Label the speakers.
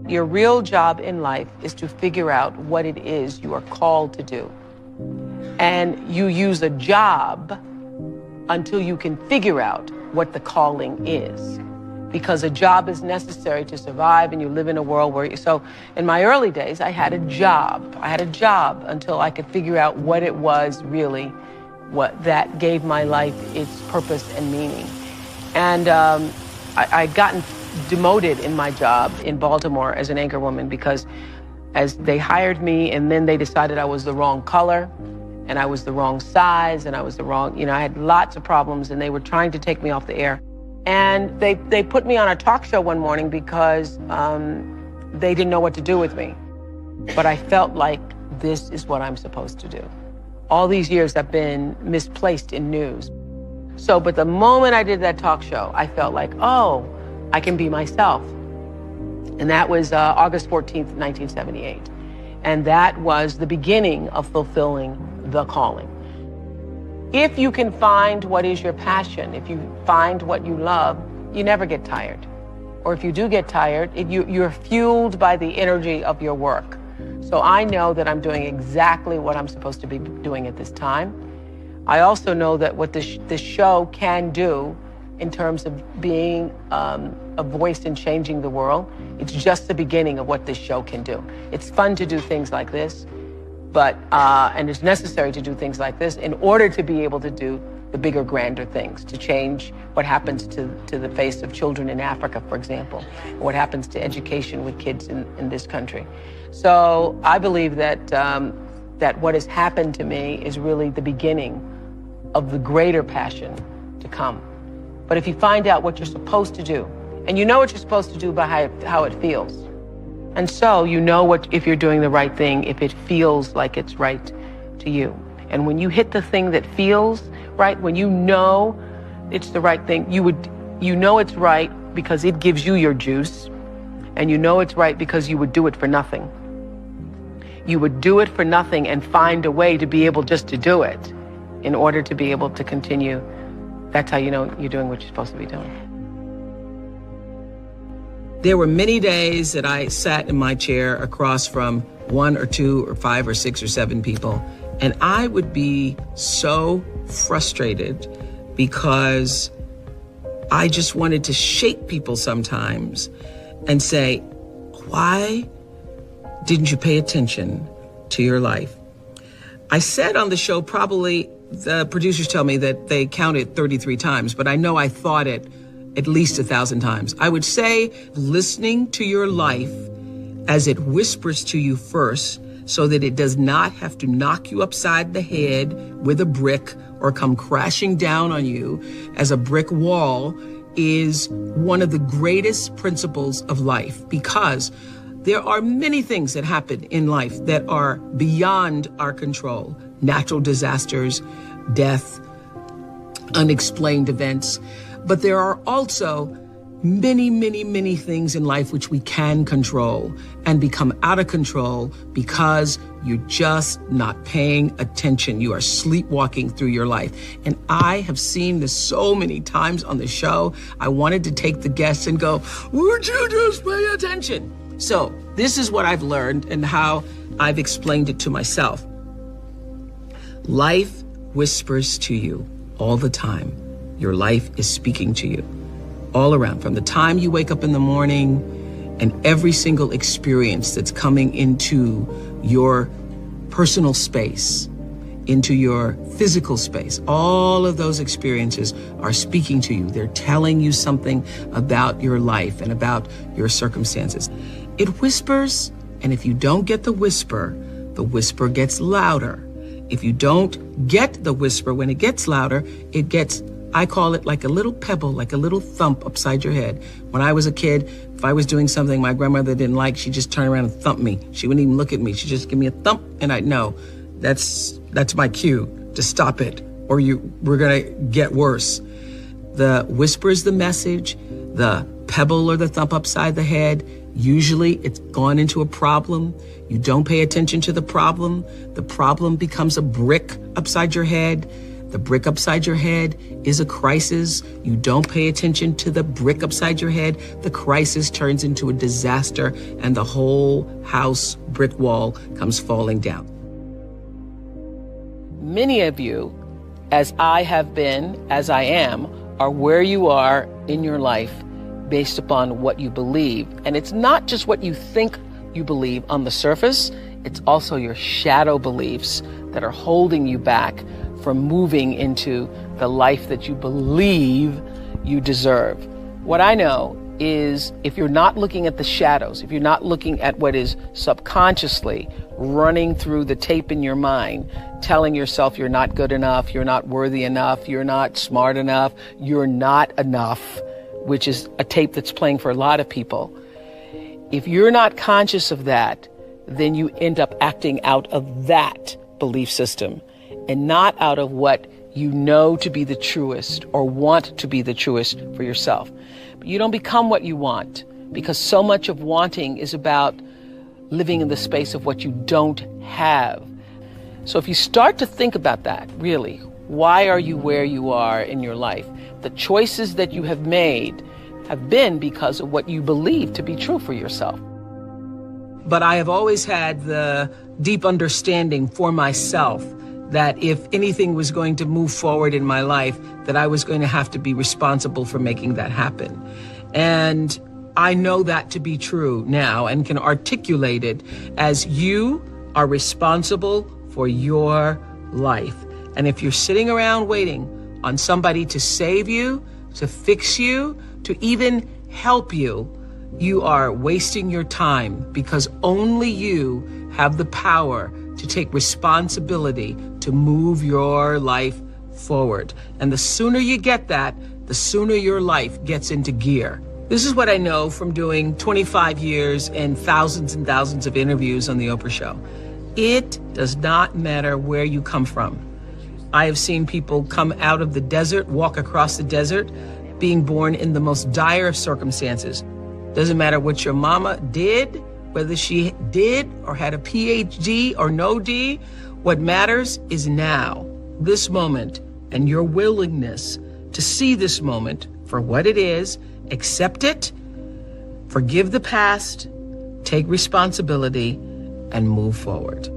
Speaker 1: Your real job in life is to figure out what it is you are called to do. And you use a job until you can figure out what the calling is. Because a job is necessary to survive, and you live in a world where so in my early days, I had a job. I had a job until I could figure out what it was really, what that gave my life its purpose and meaning. And I'd gotten demoted in my job in Baltimore as an anchor woman because as they hired me, and then they decided I was the wrong color, and I was the wrong size, and I was the wrong, I had lots of problems, and they were trying to take me off the air. And they put me on a talk show one morning because they didn't know what to do with me. But I felt like this is what I'm supposed to do. All these years I've been misplaced in news. So, but the moment I did that talk show, I felt like, oh, I can be myself. And that was August 14th, 1978. And that was the beginning of fulfilling the calling. If you can find what is your passion, if you find what you love, you never get tired. Or if you do get tired, you're fueled by the energy of your work. So I know that I'm doing exactly what I'm supposed to be doing at this time. I also know that what this show can do in terms of being a voice in changing the world, it's just the beginning of what this show can do. It's fun to do things like this. But, and it's necessary to do things like this in order to be able to do the bigger, grander things, to change what happens to the face of children in Africa, for example, or what happens to education with kids in this country. So I believe that, that what has happened to me is really the beginning of the greater passion to come. But if you find out what you're supposed to do, and you know what you're supposed to do by how it feels, and so you know if you're doing the right thing, if it feels like it's right to you. And when you hit the thing that feels right, when you know it's the right thing, you know it's right because it gives you your juice, and you know it's right because you would do it for nothing. You would do it for nothing and find a way to be able just to do it in order to be able to continue. That's how you know you're doing what you're supposed to be doing. There were many days that I sat in my chair across from 1 or 2 or 5 or 6 or 7 people, and I would be so frustrated because I just wanted to shake people sometimes and say, why didn't you pay attention to your life? I said on the show, probably the producers tell me that they counted 33 times, but I know I thought it at least 1,000 times. I would say listening to your life as it whispers to you first so that it does not have to knock you upside the head with a brick or come crashing down on you as a brick wall is one of the greatest principles of life, because there are many things that happen in life that are beyond our control. Natural disasters, death, unexplained events. But there are also many, many, many things in life which we can control and become out of control because you're just not paying attention. You are sleepwalking through your life. And I have seen this so many times on the show. I wanted to take the guests and go, would you just pay attention? So this is what I've learned and how I've explained it to myself. Life whispers to you all the time. Your life is speaking to you all around, from the time you wake up in the morning and every single experience that's coming into your personal space, into your physical space. All of those experiences are speaking to you. They're telling you something about your life and about your circumstances. It whispers, and if you don't get the whisper gets louder. If you don't get the whisper, when it gets louder, it gets, I call it like a little pebble, like a little thump upside your head. When I was a kid, if I was doing something my grandmother didn't like, she'd just turn around and thump me. She wouldn't even look at me. She'd just give me a thump, and I'd know that's my cue to stop it, or we're gonna get worse. The whisper is the message, the pebble or the thump upside the head. Usually it's gone into a problem. You don't pay attention to the problem becomes a brick upside your head. The brick upside your head is a crisis. You don't pay attention to the brick upside your head. The crisis turns into a disaster, and the whole house brick wall comes falling down. Many of you, as I have been, as I am, are where you are in your life based upon what you believe. And it's not just what you think you believe on the surface, it's also your shadow beliefs that are holding you back from moving into the life that you believe you deserve. What I know is if you're not looking at the shadows, if you're not looking at what is subconsciously running through the tape in your mind, telling yourself you're not good enough, you're not worthy enough, you're not smart enough, you're not enough, which is a tape that's playing for a lot of people. If you're not conscious of that, then you end up acting out of that belief system and not out of what you know to be the truest or want to be the truest for yourself. But you don't become what you want, because so much of wanting is about living in the space of what you don't have. So if you start to think about that, really, why are you where you are in your life? The choices that you have made have been because of what you believe to be true for yourself. But I have always had the deep understanding for myself that if anything was going to move forward in my life, that I was going to have to be responsible for making that happen. And I know that to be true now and can articulate it as you are responsible for your life. And if you're sitting around waiting on somebody to save you, to fix you, to even help you, you are wasting your time, because only you have the power to take responsibility to move your life forward. And the sooner you get that, the sooner your life gets into gear. This is what I know from doing 25 years and thousands of interviews on the Oprah Show. It does not matter where you come from. I have seen people come out of the desert, walk across the desert, being born in the most dire of circumstances. Doesn't matter what your mama did, whether she did or had a PhD or no D. What matters is now, this moment, and your willingness to see this moment for what it is, accept it, forgive the past, take responsibility, and move forward.